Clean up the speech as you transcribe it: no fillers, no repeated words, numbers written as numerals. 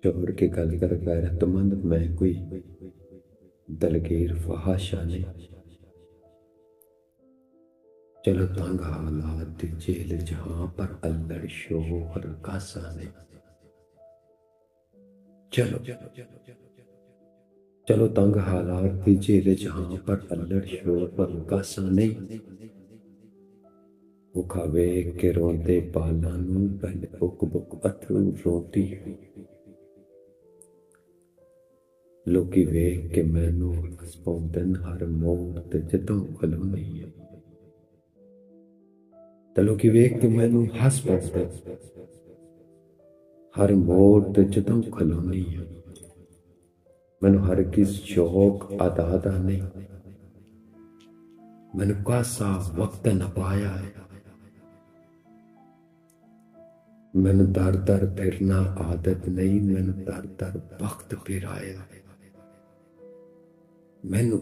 छोड़ के गल कर गैरतमंद मैं कोई दलगीर फहाशा नहीं। चलो तंग हालात जेल जहां पर अल्लड़ शोहर कासा नहीं। चलो चलो तंग हालात जेल जहां पर अल्लड़ शोहर कासा नहीं। मुखा वेख के रोंदे बालां नूं पहले बुक बुक अथरू रोंदी। लोकी वेख के मैनू हस पौंदन हर मोड़ ते जदों खलोनी है। ते लोकी वेख के मैनू हस पौंदन हर मोड़ ते जदों खलोनी है। मैनू हर किस शौक अदा दा नहीं। मैनू कासा वक्त न पाया है। मैनू दर दर फिरना आदत नहीं। मैनू दर दर वक्त फिर आया। मैनू